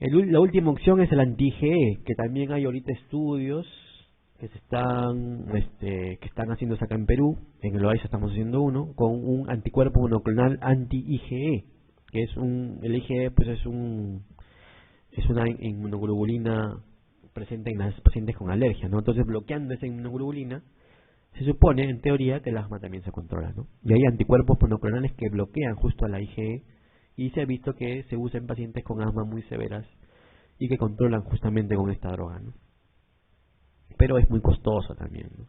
La última opción es el anti-IgE, que también hay ahorita estudios que que están haciéndose acá en Perú. En el OAISA estamos haciendo uno con un anticuerpo monoclonal anti-IgE, que el IgE pues es una inmunoglobulina presente en las pacientes con alergia, ¿no? Entonces, bloqueando esa inmunoglobulina, se supone, en teoría, que el asma también se controla, ¿no? Y hay anticuerpos monoclonales que bloquean justo a la IgE, y se ha visto que se usa en pacientes con asma muy severas y que controlan justamente con esta droga, ¿no? Pero es muy costoso también, ¿no?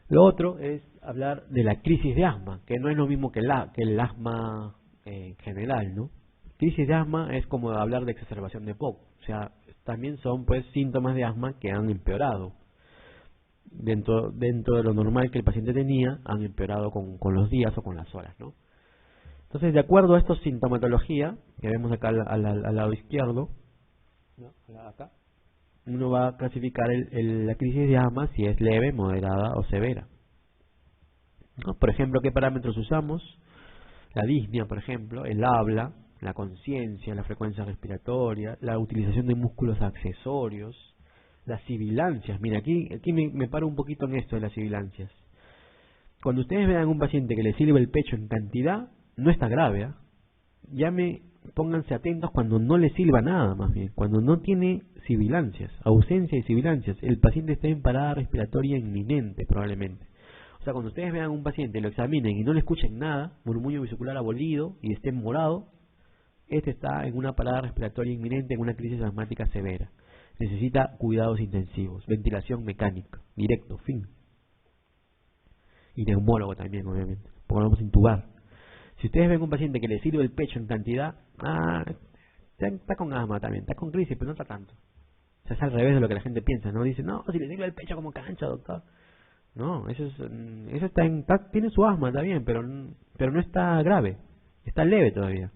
Lo otro es hablar de la crisis de asma, que no es lo mismo que el asma en general, ¿no? Crisis de asma es como hablar de exacerbación de POC, o sea, también son pues síntomas de asma que han empeorado. Dentro de lo normal que el paciente tenía, han empeorado con los días o con las horas, ¿no? Entonces, de acuerdo a esta sintomatología, que vemos acá al lado izquierdo, ¿no? Acá, uno va a clasificar la crisis de asma si es leve, moderada o severa, ¿no? Por ejemplo, ¿qué parámetros usamos? La disnea, por ejemplo, el habla, la conciencia, la frecuencia respiratoria, la utilización de músculos accesorios, las sibilancias. Mira, aquí me paro un poquito en esto de las sibilancias. Cuando ustedes vean a un paciente que le silba el pecho en cantidad, no está grave, ¿eh? Pónganse atentos cuando no le silba nada, más bien, cuando no tiene sibilancias, ausencia de sibilancias, el paciente está en parada respiratoria inminente probablemente. O sea, cuando ustedes vean a un paciente, lo examinen y no le escuchen nada, murmullo vesicular abolido y esté morado, este está en una parada respiratoria inminente, en una crisis asmática severa. Necesita cuidados intensivos, ventilación mecánica, directo, fin. Y neumólogo también, obviamente, porque lo vamos a intubar. Si ustedes ven a un paciente que le sirve el pecho en cantidad, está con asma también, está con crisis, pero no está tanto. O sea, es al revés de lo que la gente piensa, ¿no? Dice, no, si le sirve el pecho como cancha, doctor. No, eso tiene su asma, está bien, pero no está grave, está leve todavía,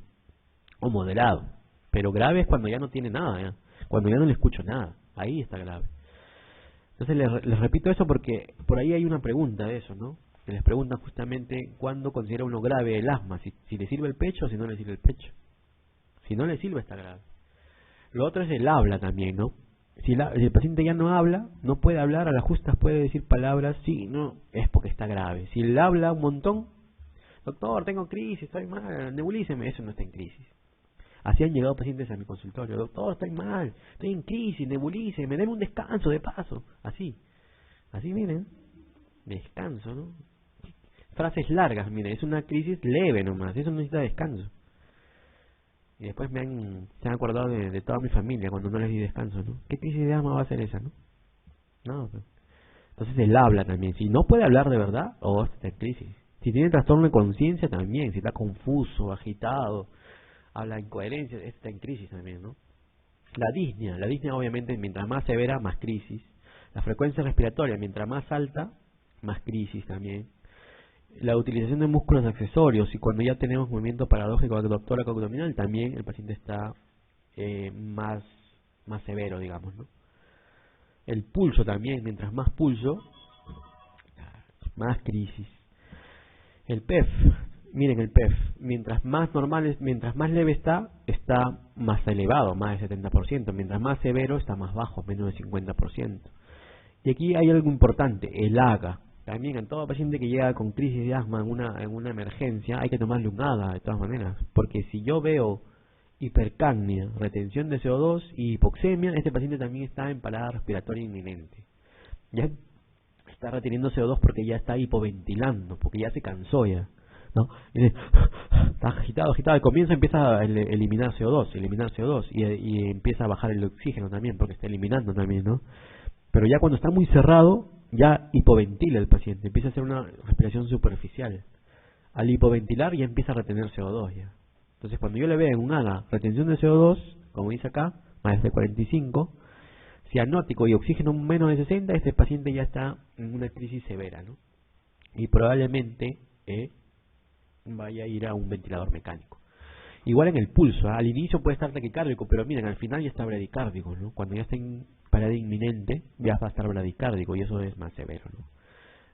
o moderado. Pero grave es cuando ya no tiene nada, ¿ya? Cuando ya no le escucho nada, ahí está grave. Entonces les repito eso porque por ahí hay una pregunta de eso, ¿no? Que les preguntan justamente cuándo considera uno grave el asma, si le sirve el pecho o si no le sirve el pecho. Si no le sirve está grave. Lo otro es el habla también, ¿no? Si el paciente ya no habla, no puede hablar, a las justas puede decir palabras, sí, no, es porque está grave. Si él habla un montón, doctor, tengo crisis, estoy mal, nebulíceme, eso no está en crisis. Así han llegado pacientes a mi consultorio, doctor, estoy mal, estoy en crisis, nebulíceme, deme un descanso de paso. Así miren, descanso, ¿no? Frases largas, miren, es una crisis leve nomás, eso no necesita descanso. Y después se han acordado de toda mi familia cuando no les di descanso, ¿no? ¿Qué crisis de asma va a ser esa, no? No, pues. Entonces él habla también. Si no puede hablar de verdad, está en crisis. Si tiene trastorno de conciencia también, si está confuso, agitado, habla incoherencia, está en crisis también, ¿no? La disnea obviamente mientras más severa, más crisis. La frecuencia respiratoria, mientras más alta, más crisis también. La utilización de músculos accesorios, y cuando ya tenemos movimiento paradójico abdominal abdominal, también el paciente está más severo, digamos, ¿no? El pulso también, mientras más pulso, más crisis. El PEF, miren el PEF, mientras más leve está más elevado, más del 70%, mientras más severo está más bajo, menos del 50%. Y aquí hay algo importante, el AGA. También en todo paciente que llega con crisis de asma en una emergencia hay que tomarle un AGA de todas maneras, porque si yo veo hipercapnia, retención de CO2 y hipoxemia, este paciente también está en parada respiratoria inminente. Ya está reteniendo CO2 porque ya está hipoventilando, porque ya se cansó ya, ¿no? Y está agitado, y empieza a eliminar CO2 y empieza a bajar el oxígeno también porque está eliminando también, ¿no? Pero ya cuando está muy cerrado, ya hipoventila el paciente, empieza a hacer una respiración superficial. Al hipoventilar ya empieza a retener CO2 ya. Entonces cuando yo le veo en un AGA retención de CO2, como dice acá, más de 45, cianótico y oxígeno menos de 60, este paciente ya está en una crisis severa, ¿no? Y probablemente vaya a ir a un ventilador mecánico. Igual en el pulso, al inicio puede estar taquicárdico, pero miren, al final ya está bradicárdico, ¿no? Cuando ya está en parada inminente, ya va a estar bradicárdico y eso es más severo, ¿no?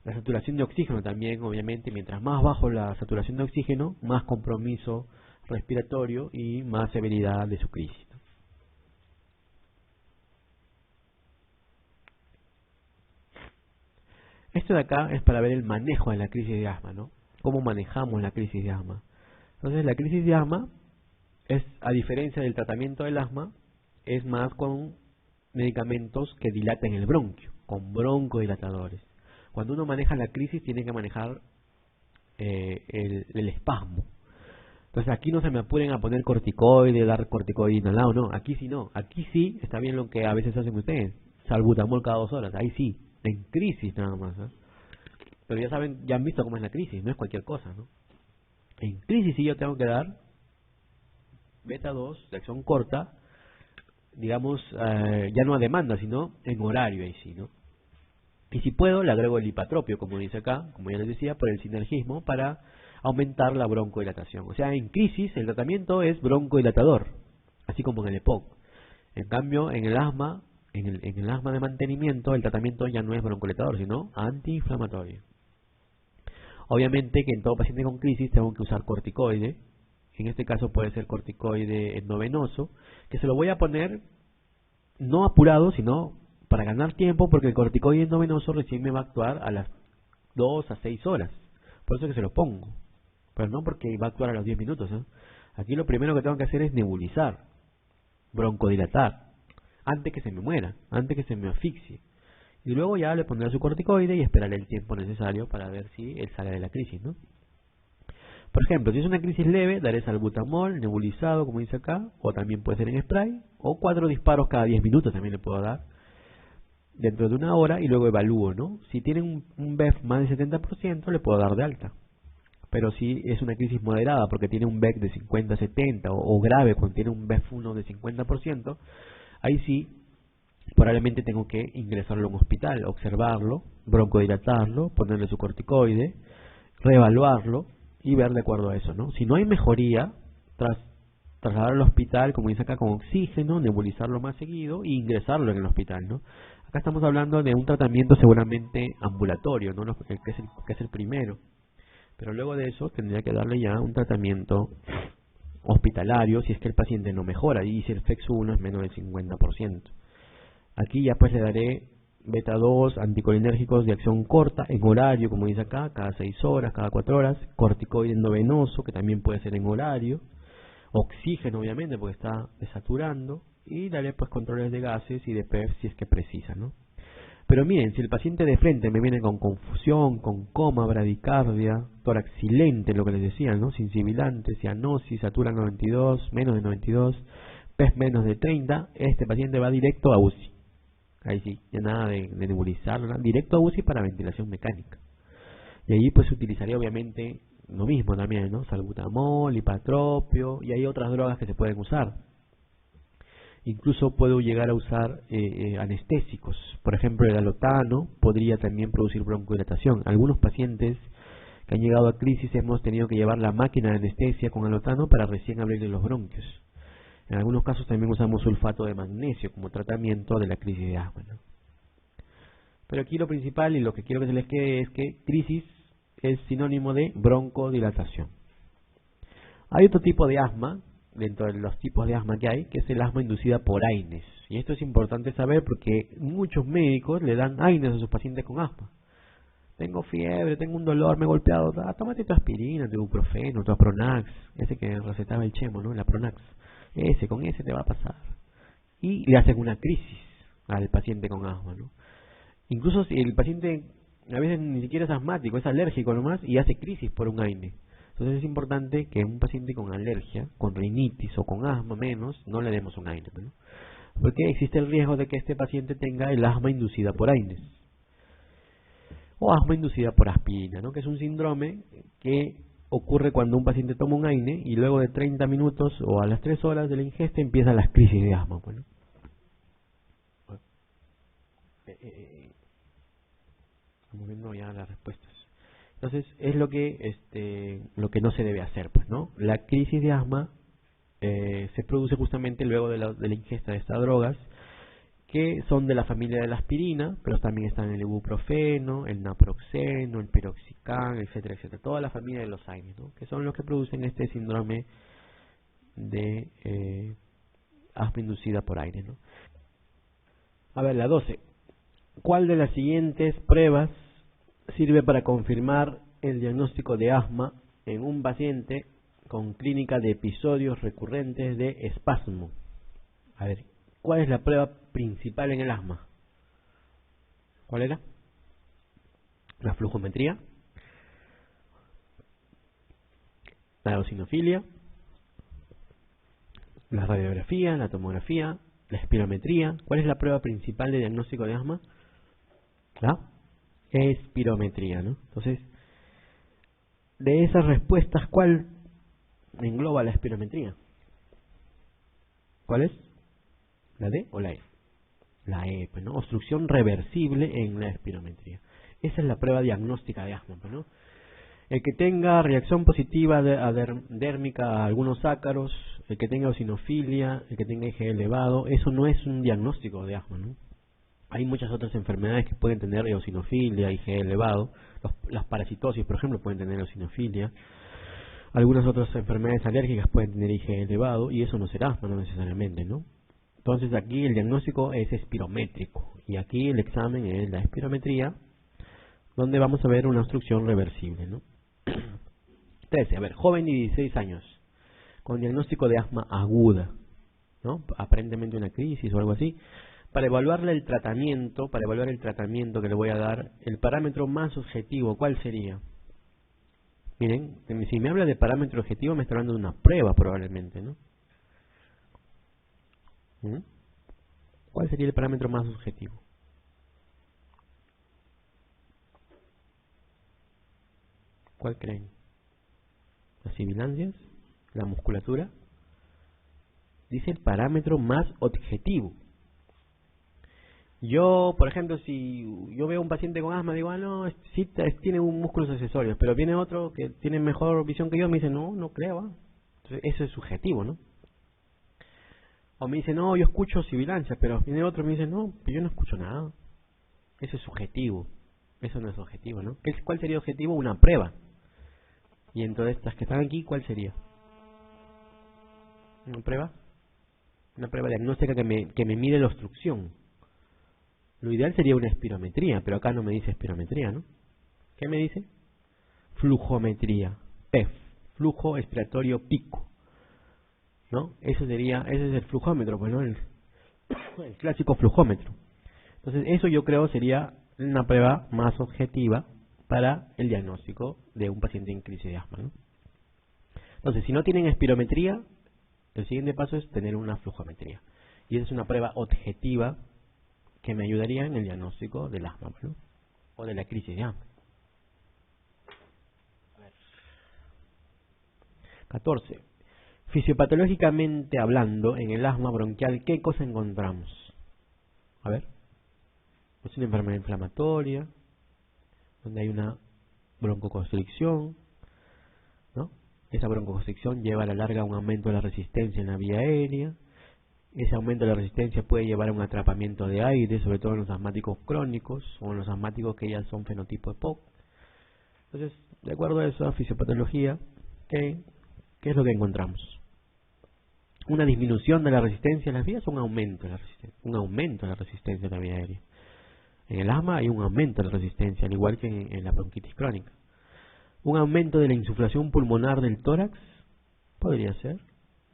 La saturación de oxígeno también, obviamente, mientras más bajo la saturación de oxígeno, más compromiso respiratorio y más severidad de su crisis, ¿no? Esto de acá es para ver el manejo de la crisis de asma, ¿no? Cómo manejamos la crisis de asma. Entonces, la crisis de asma es, a diferencia del tratamiento del asma, es más con medicamentos que dilaten el bronquio, con broncodilatadores. Cuando uno maneja la crisis, tiene que manejar el espasmo. Entonces, aquí no se me apuren a poner corticoide, dar corticoide inhalado, no. Aquí sí no. Aquí sí está bien lo que a veces hacen ustedes, salbutamol cada 2 horas. Ahí sí, en crisis nada más, ¿eh? Pero ya saben, ya han visto cómo es la crisis, no es cualquier cosa, ¿no? En crisis sí yo tengo que dar beta 2 de acción corta, digamos, ya no a demanda, sino en horario, ahí sí, ¿no? Y si puedo, le agrego el hipatropio, como dice acá, como ya les decía, por el sinergismo, para aumentar la broncodilatación. O sea, en crisis el tratamiento es broncodilatador, así como en el EPOC. En cambio, en el asma, en el asma de mantenimiento, el tratamiento ya no es broncodilatador, sino antiinflamatorio. Obviamente que en todo paciente con crisis tengo que usar corticoide. En este caso puede ser corticoide endovenoso, que se lo voy a poner no apurado, sino para ganar tiempo, porque el corticoide endovenoso recién me va a actuar a las 2 a 6 horas. Por eso que se lo pongo. Pero no porque va a actuar a los 10 minutos, ¿eh? Aquí lo primero que tengo que hacer es nebulizar, broncodilatar, antes que se me muera, antes que se me asfixie. Y luego ya le pondré su corticoide y esperaré el tiempo necesario para ver si él sale de la crisis, ¿no? Por ejemplo, si es una crisis leve, daré salbutamol nebulizado, como dice acá, o también puede ser en spray, o 4 disparos cada 10 minutos también le puedo dar, dentro de 1 hora, y luego evalúo, ¿no? Si tienen un BEF más del 70%, le puedo dar de alta. Pero si es una crisis moderada, porque tiene un BEC de 50-70, o grave, cuando tiene un BEF1 de 50%, ahí sí, probablemente tengo que ingresarlo a un hospital, observarlo, broncodilatarlo, ponerle su corticoide, reevaluarlo y ver de acuerdo a eso, ¿no? Si no hay mejoría, trasladar al hospital, como dice acá, con oxígeno, nebulizarlo más seguido y ingresarlo en el hospital, ¿no? Acá estamos hablando de un tratamiento seguramente ambulatorio, ¿no? Que es el primero. Pero luego de eso tendría que darle ya un tratamiento hospitalario si es que el paciente no mejora y si el FEX1 es menos del 50%. Aquí ya pues le daré beta 2, anticolinérgicos de acción corta, en horario, como dice acá, cada 6 horas, cada 4 horas, corticoide endovenoso, que también puede ser en horario, oxígeno obviamente porque está desaturando, y daré pues controles de gases y de PEF si es que precisa, ¿no? Pero miren, si el paciente de frente me viene con confusión, con coma, bradicardia, tórax silente, lo que les decía, ¿no? Sin sibilante, cianosis, satura 92, menos de 92, PEF menos de 30, este paciente va directo a UCI. Ahí sí, ya nada de nebulizarlo, nada, directo a UCI para ventilación mecánica. Y ahí pues utilizaría obviamente lo mismo también, ¿no? Salbutamol, hipatropio, y hay otras drogas que se pueden usar. Incluso puedo llegar a usar anestésicos. Por ejemplo, el alotano podría también producir broncodilatación. Algunos pacientes que han llegado a crisis hemos tenido que llevar la máquina de anestesia con alotano para recién abrirle los bronquios. En algunos casos también usamos sulfato de magnesio como tratamiento de la crisis de asma, ¿no? Pero aquí lo principal y lo que quiero que se les quede es que crisis es sinónimo de broncodilatación. Hay otro tipo de asma, dentro de los tipos de asma que hay, que es el asma inducida por AINES. Y esto es importante saber porque muchos médicos le dan AINES a sus pacientes con asma. Tengo fiebre, tengo un dolor, me he golpeado, tómate tu aspirina, tu ibuprofeno, tu Apronax, ese que recetaba el Chemo, ¿no? El Apronax. Con ese te va a pasar. Y le hacen una crisis al paciente con asma, ¿no? Incluso si el paciente a veces ni siquiera es asmático, es alérgico nomás y hace crisis por un AINE. Entonces es importante que un paciente con alergia, con rinitis o con asma menos, no le demos un AINE, ¿no? Porque existe el riesgo de que este paciente tenga el asma inducida por AINES o asma inducida por aspirina, ¿no? Que es un síndrome que ocurre cuando un paciente toma un AINE y luego de 30 minutos o a las 3 horas de la ingesta empiezan las crisis de asma. Bueno. Estamos viendo ya las respuestas. Entonces es lo que no se debe hacer, pues, ¿no? La crisis de asma se produce justamente luego de la ingesta de estas drogas, que son de la familia de la aspirina, pero también están el ibuprofeno, el naproxeno, el piroxicam, etcétera, etcétera. Toda la familia de los AINES, ¿no? Que son los que producen este síndrome de asma inducida por aire, ¿no? A ver, la 12. ¿Cuál de las siguientes pruebas sirve para confirmar el diagnóstico de asma en un paciente con clínica de episodios recurrentes de espasmo? A ver, ¿cuál es la prueba principal en el asma? ¿Cuál era? La flujometría, la eosinofilia, la radiografía, la tomografía, la espirometría. ¿Cuál es la prueba principal de diagnóstico de asma? La espirometría, ¿no? Entonces, de esas respuestas, ¿cuál engloba la espirometría? ¿Cuál es? ¿La D o la E? La E, pues, ¿no? Obstrucción reversible en la espirometría. Esa es la prueba diagnóstica de asma, pues, ¿no? El que tenga reacción positiva dérmica a algunos ácaros, el que tenga eosinofilia, el que tenga IgE elevado, eso no es un diagnóstico de asma, ¿no? Hay muchas otras enfermedades que pueden tener eosinofilia, IgE elevado. Las parasitosis, por ejemplo, pueden tener eosinofilia. Algunas otras enfermedades alérgicas pueden tener IgE elevado y eso no será asma, no necesariamente, ¿no? Entonces aquí el diagnóstico es espirométrico y aquí el examen es la espirometría, donde vamos a ver una obstrucción reversible, ¿no? 13. A ver, joven de 16 años con diagnóstico de asma aguda, ¿no? Aparentemente una crisis o algo así. Para evaluarle el tratamiento, que le voy a dar, el parámetro más objetivo, ¿cuál sería? Miren, si me habla de parámetro objetivo me está hablando de una prueba probablemente, ¿no? ¿Cuál sería el parámetro más objetivo? ¿Cuál creen? ¿Las sibilancias? ¿La musculatura? Dice el parámetro más objetivo. Yo, por ejemplo, si yo veo un paciente con asma, digo, no, sí tiene un músculos accesorios, pero viene otro que tiene mejor visión que yo, me dice, no creo. Entonces, eso es subjetivo, ¿no? O me dice, no, yo escucho sibilancias, pero viene otro y me dice, no, yo no escucho nada. Eso es subjetivo. Eso no es objetivo, ¿no? ¿Cuál sería objetivo? Una prueba. Y entonces, estas que están aquí, ¿cuál sería? ¿Una prueba? Una prueba diagnóstica que me mide la obstrucción. Lo ideal sería una espirometría, pero acá no me dice espirometría, ¿no? ¿Qué me dice? Flujometría. PEF, flujo expiratorio pico, ¿no? Ese es el flujómetro, pues, ¿no? El clásico flujómetro. Entonces, eso yo creo sería una prueba más objetiva para el diagnóstico de un paciente en crisis de asma, ¿no? Entonces, si no tienen espirometría, el siguiente paso es tener una flujometría. Y esa es una prueba objetiva que me ayudaría en el diagnóstico del asma, ¿no? O de la crisis de asma. 14. Fisiopatológicamente hablando, en el asma bronquial, ¿qué cosa encontramos? A ver. Es una enfermedad inflamatoria, donde hay una broncoconstricción, ¿no? Esa broncoconstricción lleva a la larga a un aumento de la resistencia en la vía aérea. Ese aumento de la resistencia puede llevar a un atrapamiento de aire, sobre todo en los asmáticos crónicos o en los asmáticos que ya son fenotipo EPOC. Entonces, de acuerdo a esa fisiopatología, ¿qué es lo que encontramos? Una disminución de la resistencia en las vías o un aumento de la resistencia. Un aumento de la resistencia en la vía aérea. En el asma hay un aumento de la resistencia, al igual que en la bronquitis crónica. Un aumento de la insuflación pulmonar del tórax, podría ser.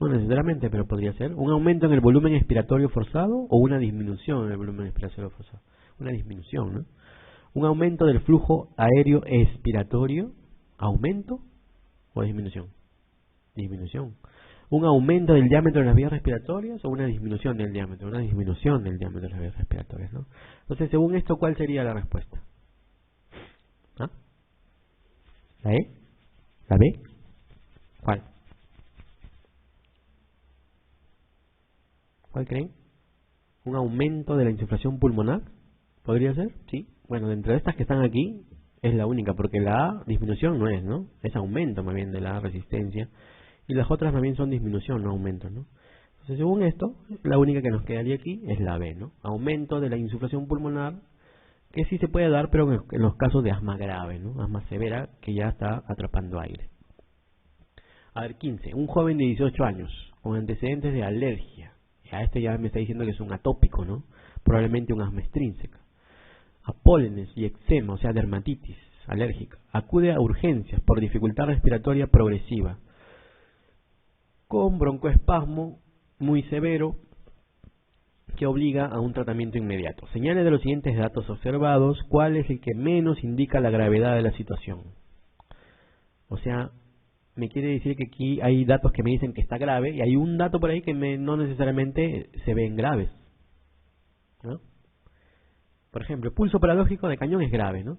No necesariamente, pero podría ser. Un aumento en el volumen expiratorio forzado o una disminución en el volumen expiratorio forzado. Una disminución, ¿no? Un aumento del flujo aéreo expiratorio. ¿Aumento o disminución? Disminución. Un aumento del diámetro de las vías respiratorias o una disminución del diámetro. Una disminución del diámetro de las vías respiratorias, ¿no? Entonces, según esto, ¿cuál sería la respuesta? ¿Ah? ¿La E? ¿La B? ¿Cuál? ¿Cuál creen? ¿Un aumento de la insuflación pulmonar? ¿Podría ser? Sí. Bueno, dentro de estas que están aquí, es la única, porque la A, disminución no es, ¿no? Es aumento más bien de la resistencia. Y las otras más bien son disminución, no aumento, ¿no? Entonces, según esto, la única que nos quedaría aquí es la B, ¿no? Aumento de la insuflación pulmonar, que sí se puede dar, pero en los casos de asma grave, ¿no? Asma severa, que ya está atrapando aire. A ver, 15. Un joven de 18 años con antecedentes de alergia. A este ya me está diciendo que es un atópico, ¿no? Probablemente un asma extrínseca. A pólenes y eczema, o sea, dermatitis alérgica. Acude a urgencias por dificultad respiratoria progresiva, con broncoespasmo muy severo que obliga a un tratamiento inmediato. Señales de los siguientes datos observados, ¿cuál es el que menos indica la gravedad de la situación? O sea, me quiere decir que aquí hay datos que me dicen que está grave y hay un dato por ahí que no necesariamente se ven graves, ¿no? Por ejemplo, pulso paradójico de cañón es grave, ¿no?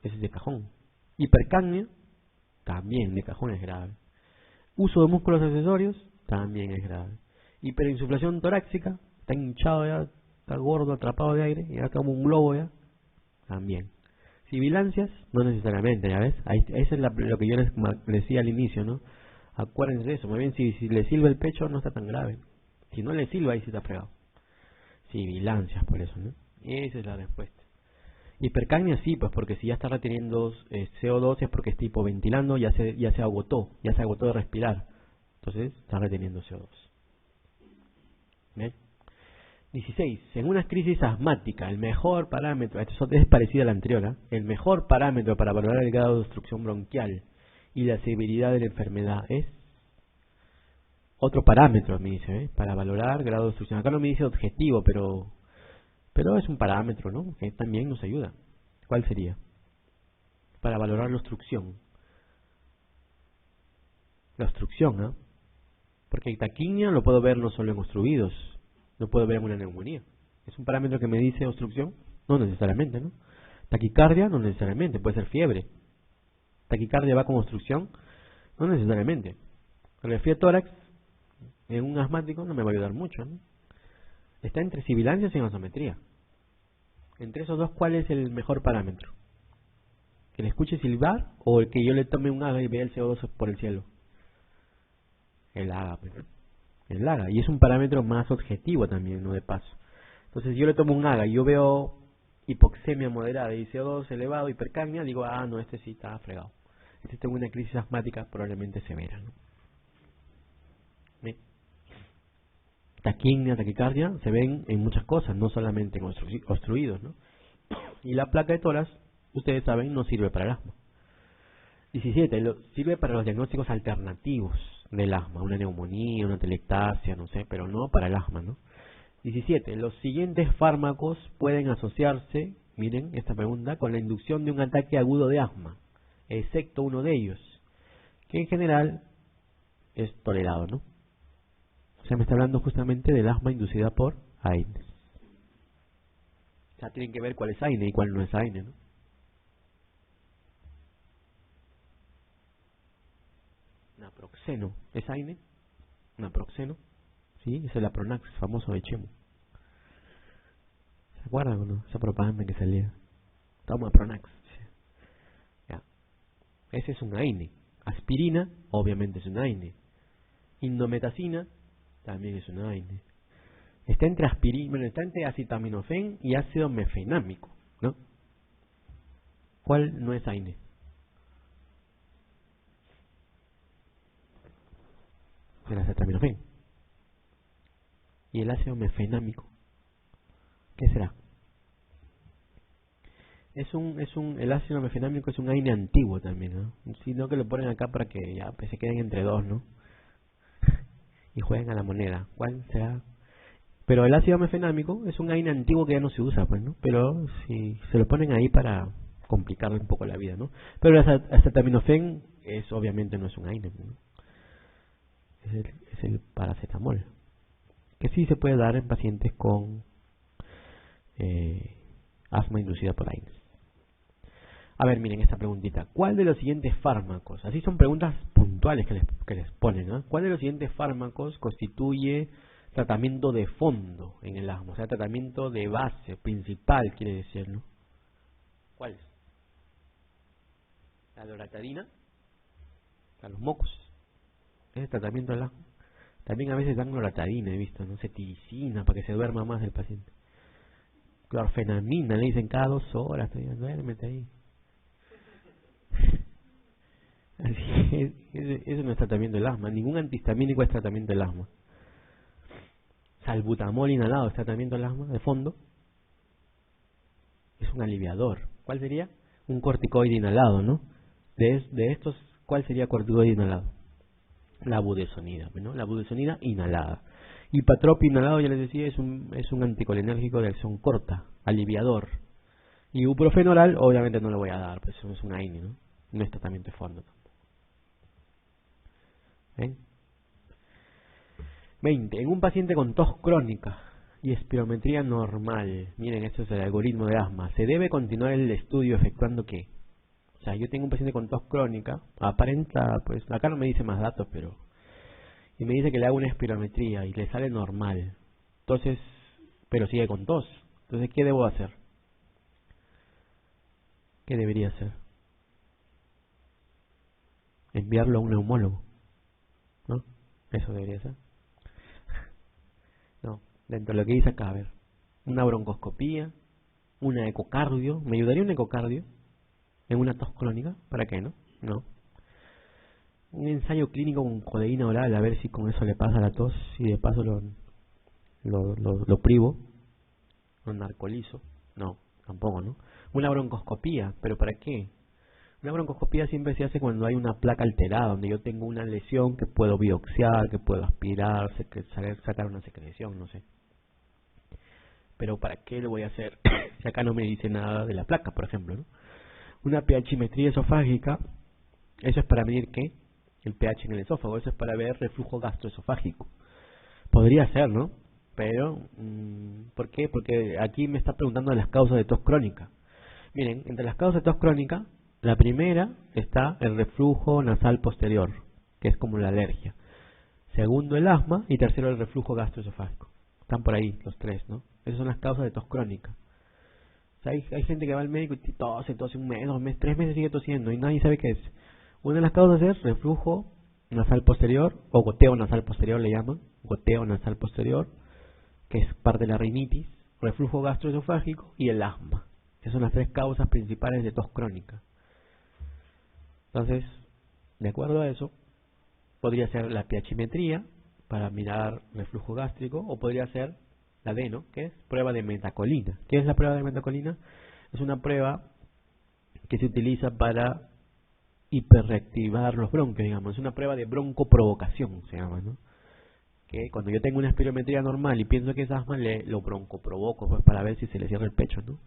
Ese es de cajón. Hipercapnia, también de cajón es grave. Uso de músculos accesorios, también es grave. Hiperinsuflación torácica, está hinchado ya, está gordo, atrapado de aire, ya como un globo ya, también. Sibilancias, no necesariamente, ya ves. Ahí, eso es lo que yo les decía al inicio, ¿no? Acuérdense de eso, muy bien, si le silba el pecho no está tan grave. Si no le silba, ahí sí está fregado. Sibilancias, por eso, ¿no? Esa es la respuesta. Hipercapnia sí, pues porque si ya está reteniendo CO2 es porque está hipoventilando, ya se agotó de respirar. Entonces está reteniendo CO2. ¿Ven? 16. En una crisis asmática, el mejor parámetro, esto es parecido al anterior, ¿eh? El mejor parámetro para valorar el grado de obstrucción bronquial y la severidad de la enfermedad es otro parámetro, me dice, ¿eh? Para valorar grado de obstrucción. Acá no me dice objetivo, pero es un parámetro, ¿no? Que también nos ayuda. ¿Cuál sería? Para valorar la obstrucción. La obstrucción, ¿ah? Porque taquiña lo puedo ver no solo en obstruidos, lo puedo ver en una neumonía. ¿Es un parámetro que me dice obstrucción? No necesariamente, ¿no? Taquicardia, no necesariamente, puede ser fiebre. Taquicardia va con obstrucción, no necesariamente. Radiografía tórax en un asmático no me va a ayudar mucho, ¿no? Está entre sibilancias y gasometría. Entre esos dos, ¿cuál es el mejor parámetro? ¿Que le escuche silbar o el que yo le tome un AGA y vea el CO2 por el cielo? El AGA, pues. El AGA. Y es un parámetro más objetivo también, no de paso. Entonces yo le tomo un AGA y yo veo hipoxemia moderada y CO2 elevado, hipercapnia, digo, no, este sí está fregado. Este tengo una crisis asmática probablemente severa, ¿no? ¿Ven? Taquimia, taquicardia se ven en muchas cosas, no solamente en obstruidos, ¿no? Y la placa de tórax, ustedes saben, no sirve para el asma. 17. Sirve para los diagnósticos alternativos del asma, una neumonía, una telectasia, no sé, pero no para el asma, ¿no? 17. Los siguientes fármacos pueden asociarse, miren esta pregunta, con la inducción de un ataque agudo de asma, excepto uno de ellos, que en general es tolerado, ¿no? O sea, me está hablando justamente del asma inducida por AINES. O sea, tienen que ver cuál es AINE y cuál no es AINE, ¿no? Naproxeno, ¿es AINE? Naproxeno, sí, es el Apronax, famoso de Chemo. ¿Se acuerdan o no? Esa propaganda que salía. Toma Apronax. Ya. Ese es un AINE. Aspirina, obviamente es un AINE. Indometacina, también es un AINE. Está entre aspirina, bueno, está entre acetaminofén y ácido mefenámico, ¿no? ¿Cuál no es AINE? El acetaminofén. ¿Y el ácido mefenámico? ¿Qué será? El ácido mefenámico es un AINE antiguo también, ¿no? Sino que lo ponen acá para que ya pues, se queden entre dos, ¿no? Y jueguen a la moneda. ¿Cuál será? Pero el ácido mefenámico es un AINE antiguo que ya no se usa, pues, ¿no? Pero si se lo ponen ahí para complicarle un poco la vida, ¿no? Pero el acetaminofén obviamente no es un AINE, ¿no? Es el paracetamol, que sí se puede dar en pacientes con asma inducida por AINES. A ver, miren esta preguntita. ¿Cuál de los siguientes fármacos? Así son preguntas puntuales que les ponen, ¿no? ¿Cuál de los siguientes fármacos constituye tratamiento de fondo en el asma? O sea, tratamiento de base, principal, quiere decir, ¿no? ¿Cuál es? La loratadina, para los mocos. Ese tratamiento del asma. También a veces dan loratadina, he visto, ¿no? Cetiricina, para que se duerma más el paciente. Clorfenamina, le dicen cada 2 horas, duérmete ahí. Así. Eso no es tratamiento del asma. Ningún antihistamínico es tratamiento del asma. Salbutamol inhalado es tratamiento del asma, de fondo. Es un aliviador. ¿Cuál sería? Un corticoide inhalado, ¿no? De estos, ¿cuál sería corticoide inhalado? La budesonida, ¿no? La budesonida inhalada. Ipatropio inhalado, ya les decía, es un anticolinérgico de acción corta, aliviador. Y ibuprofeno oral, obviamente no lo voy a dar, pues eso es un AINE, ¿no? No es tratamiento de fondo tampoco. ¿Ven? 20. En un paciente con tos crónica y espirometría normal, miren, esto es el algoritmo de asma, ¿se debe continuar el estudio efectuando qué? O sea, yo tengo un paciente con tos crónica, aparenta, pues acá no me dice más datos, pero... Y me dice que le hago una espirometría y le sale normal. Entonces, pero sigue con tos. Entonces, ¿qué debo hacer? ¿Qué debería hacer? Enviarlo a un neumólogo, ¿no? Eso debería ser. No, dentro de lo que dice acá, a ver, una broncoscopía, una ecocardio, ¿me ayudaría un ecocardio en una tos crónica? ¿Para qué, no? No. Un ensayo clínico con codeína oral, a ver si con eso le pasa la tos y de paso lo privo, lo narcolizo. No, tampoco, ¿no? Una broncoscopía, ¿pero para qué? Una broncoscopía siempre se hace cuando hay una placa alterada, donde yo tengo una lesión que puedo biopsiar, que puedo aspirar, sacar una secreción, no sé. Pero ¿para qué lo voy a hacer si acá no me dice nada de la placa, por ejemplo, ¿no? Una pHmetría esofágica, eso es para medir ¿qué? El pH en el esófago, eso es para ver reflujo gastroesofágico. Podría ser, ¿no? Pero, ¿por qué? Porque aquí me está preguntando de las causas de tos crónica. Miren, entre las causas de tos crónica, la primera está el reflujo nasal posterior, que es como la alergia. Segundo, el asma. Y tercero, el reflujo gastroesofágico. Están por ahí los tres, ¿no? Esas son las causas de tos crónica. O sea, hay gente que va al médico y tose un mes, 2 meses, 3 meses sigue tosiendo y nadie sabe qué es. Una de las causas es reflujo nasal posterior, o goteo nasal posterior le llaman, goteo nasal posterior, que es parte de la rinitis, reflujo gastroesofágico y el asma. Esas son las 3 causas principales de tos crónica. Entonces, de acuerdo a eso, podría ser la pHmetría para mirar reflujo gástrico, o podría ser la D, ¿no? Que es prueba de metacolina. ¿Qué es la prueba de metacolina? Es una prueba que se utiliza para hiperreactivar los bronquios, digamos. Es una prueba de broncoprovocación, se llama, ¿no? Que cuando yo tengo una espirometría normal y pienso que es asma, lo broncoprovoco, pues, para ver si se le cierra el pecho, ¿no?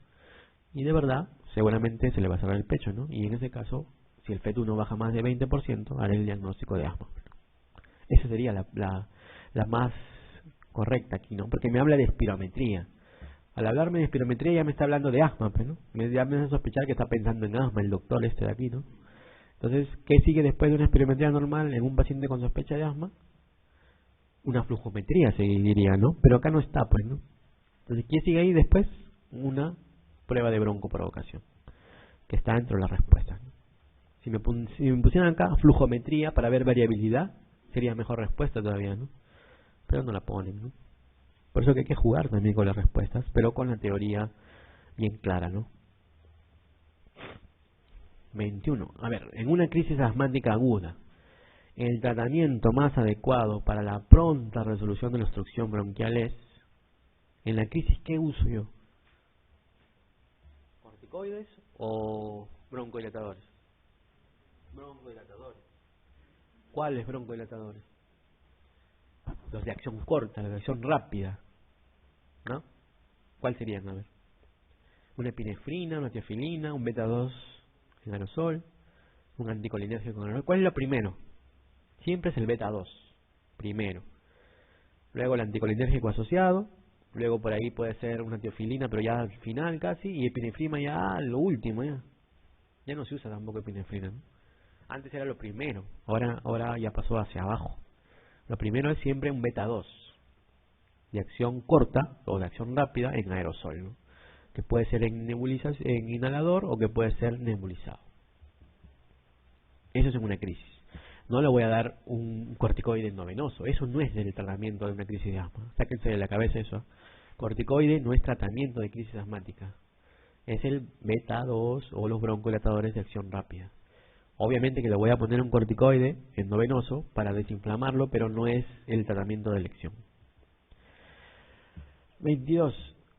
Y de verdad, seguramente se le va a cerrar el pecho, ¿no? Y en ese caso, si el feto no baja más de 20%, haré el diagnóstico de asma. Esa sería la más correcta aquí, ¿no? Porque me habla de espirometría. Al hablarme de espirometría ya me está hablando de asma, pues, ¿no? Ya me hace sospechar que está pensando en asma el doctor este de aquí, ¿no? Entonces, ¿qué sigue después de una espirometría normal en un paciente con sospecha de asma? Una flujometría seguiría, ¿no? Pero acá no está, pues, ¿no? Entonces, ¿qué sigue ahí después? Una prueba de broncoprovocación, que está dentro de las respuestas, ¿no? Si me pusieran acá flujometría para ver variabilidad, sería mejor respuesta todavía, ¿no? Pero no la ponen, ¿no? Por eso que hay que jugar también con las respuestas, pero con la teoría bien clara, ¿no? 21. A ver, en una crisis asmática aguda, el tratamiento más adecuado para la pronta resolución de la obstrucción bronquial es, en la crisis, ¿qué uso yo? ¿Corticoides o broncodilatadores? Broncodilatadores. ¿Cuáles broncodilatadores? Los de acción corta, los de acción rápida, ¿no? ¿Cuál serían? A ver. Una epinefrina, una tiafilina, un beta-2 en aerosol, un anticolinérgico con aerosol. ¿Cuál es lo primero? Siempre es el beta-2, primero. Luego el anticolinérgico asociado, luego por ahí puede ser una tiafilina, pero ya al final casi, y epinefrina ya lo último, ya. Ya no se usa tampoco epinefrina, ¿no? Antes era lo primero, ahora ya pasó hacia abajo. Lo primero es siempre un beta-2 de acción corta o de acción rápida en aerosol, ¿no? Que puede ser en inhalador o que puede ser nebulizado. Eso es en una crisis. No le voy a dar un corticoide endovenoso. Eso no es el tratamiento de una crisis de asma. Sáquense de la cabeza eso. Corticoide no es tratamiento de crisis asmática. Es el beta-2 o los broncodilatadores de acción rápida. Obviamente que le voy a poner un corticoide endovenoso para desinflamarlo, pero no es el tratamiento de elección. 22.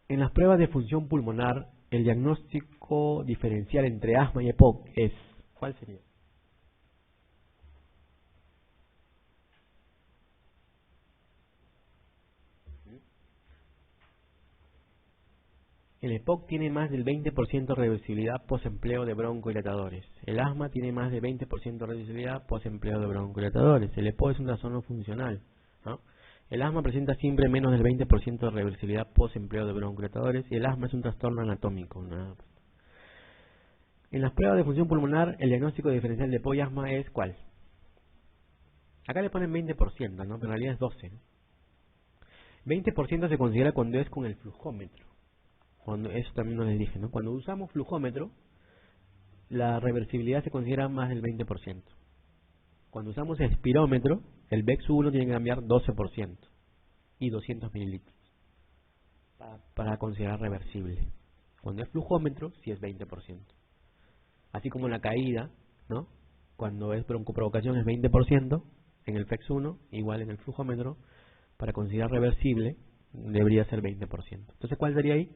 En las pruebas de función pulmonar, el diagnóstico diferencial entre asma y EPOC es... ¿Cuál sería? El EPOC tiene más del 20% de reversibilidad post-empleo de broncodilatadores. El asma tiene más del 20% de reversibilidad post-empleo de broncodilatadores. El EPOC es un trastorno funcional, ¿no? El asma presenta siempre menos del 20% de reversibilidad post-empleo de broncodilatadores y el asma es un trastorno anatómico, ¿no? En las pruebas de función pulmonar, el diagnóstico diferencial de EPOC y asma es ¿cuál? Acá le ponen 20%, ¿no? Pero en realidad es 12%, ¿no? 20% se considera cuando es con el flujómetro. Eso también no les dije, ¿no? Cuando usamos flujómetro, la reversibilidad se considera más del 20%. Cuando usamos el espirómetro, el VEX1 tiene que cambiar 12% y 200 mililitros para considerar reversible. Cuando es flujómetro, sí es 20%. Así como la caída, ¿no? Cuando es broncoprovocación es 20%, en el VEX1, igual en el flujómetro, para considerar reversible, debería ser 20%. Entonces, ¿cuál sería ahí?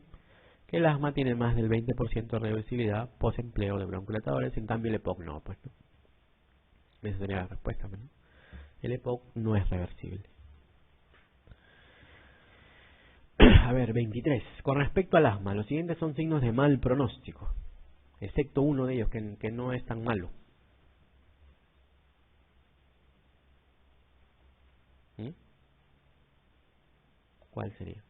Que el asma tiene más del 20% de reversibilidad post-empleo de broncodilatadores, en cambio el EPOC no, pues, ¿no? Esa sería la respuesta, ¿no? El EPOC no es reversible. A ver, 23. Con respecto al asma, los siguientes son signos de mal pronóstico, excepto uno de ellos que no es tan malo. ¿Mm? ¿Cuál sería?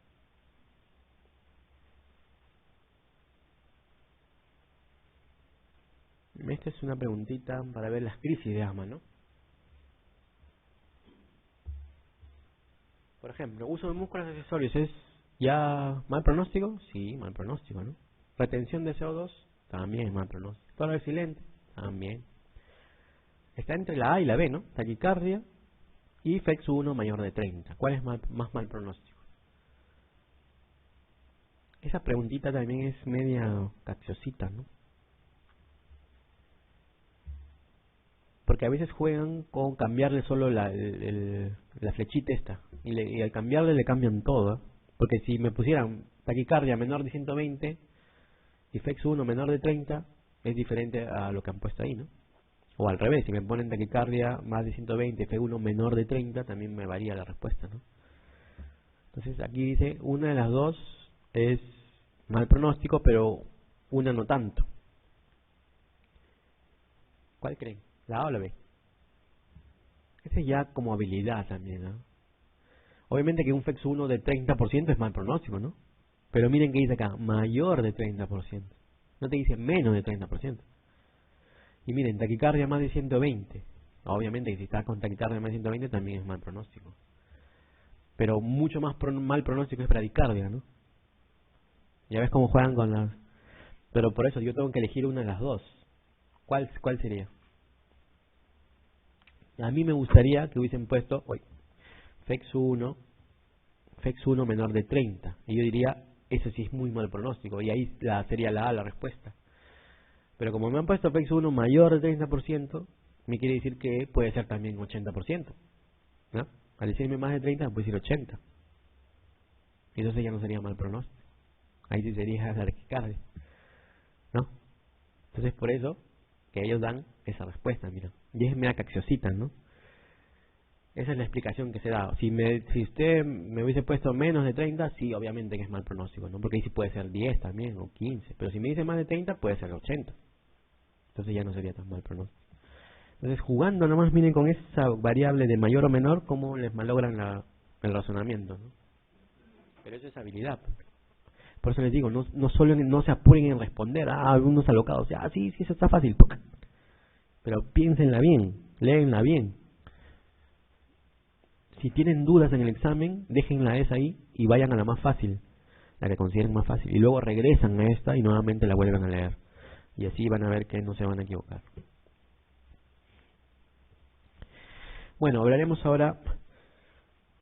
Esta es una preguntita para ver las crisis de asma, ¿no? Por ejemplo, uso de músculos accesorios es ya mal pronóstico, sí, mal pronóstico, ¿no? Retención de CO2, también mal pronóstico. Tórax silente, también. Está entre la A y la B, ¿no? Taquicardia y FEX1 mayor de 30. ¿Cuál es más mal pronóstico? Esa preguntita también es media capciosita, ¿no? Porque a veces juegan con cambiarle solo la flechita esta. Y al cambiarle le cambian todo, ¿eh? Porque si me pusieran taquicardia menor de 120 y FEX1 menor de 30, es diferente a lo que han puesto ahí, ¿no? O al revés, si me ponen taquicardia más de 120 y FEX1 menor de 30, también me varía la respuesta, ¿no? Entonces aquí dice, una de las dos es mal pronóstico, pero una no tanto. ¿Cuál creen? ¿La A o la B? Esa es ya como habilidad también, ¿no? Obviamente que un FEX1 de 30% es mal pronóstico, ¿no? Pero miren que dice acá, mayor de 30%. No te dice menos de 30%. Y miren, taquicardia más de 120. Obviamente que si estás con taquicardia más de 120 también es mal pronóstico. Pero mucho más mal pronóstico es bradicardia, ¿no? Ya ves cómo juegan con las... Pero por eso yo tengo que elegir una de las dos. ¿Cuál sería? A mí me gustaría que hubiesen puesto FEX1 menor de 30. Y yo diría, eso sí es muy mal pronóstico. Y ahí sería la A la respuesta. Pero como me han puesto FEX1 mayor de 30%, me quiere decir que puede ser también 80%, ¿no? Al decirme más de 30, me puede decir 80. Y entonces ya no sería mal pronóstico. Ahí sí sería la taquicardia, ¿no? Entonces por eso que ellos dan esa respuesta, mira. Y es media caxiosita, ¿no? Esa es la explicación que se da. Si usted me hubiese puesto menos de 30, sí, obviamente que es mal pronóstico, ¿no? Porque ahí sí puede ser 10 también, o 15. Pero si me dice más de 30, puede ser 80. Entonces ya no sería tan mal pronóstico. Entonces, jugando nomás, miren con esa variable de mayor o menor, cómo les malogran el razonamiento, ¿no? Pero eso es habilidad. Por eso les digo, no solo no se apuren en responder a algunos alocados. Sí, eso está fácil. Pero piénsenla bien, léenla bien. Si tienen dudas en el examen, déjenla esa ahí y vayan a la más fácil, la que consideren más fácil. Y luego regresan a esta y nuevamente la vuelven a leer. Y así van a ver que no se van a equivocar. Bueno, hablaremos ahora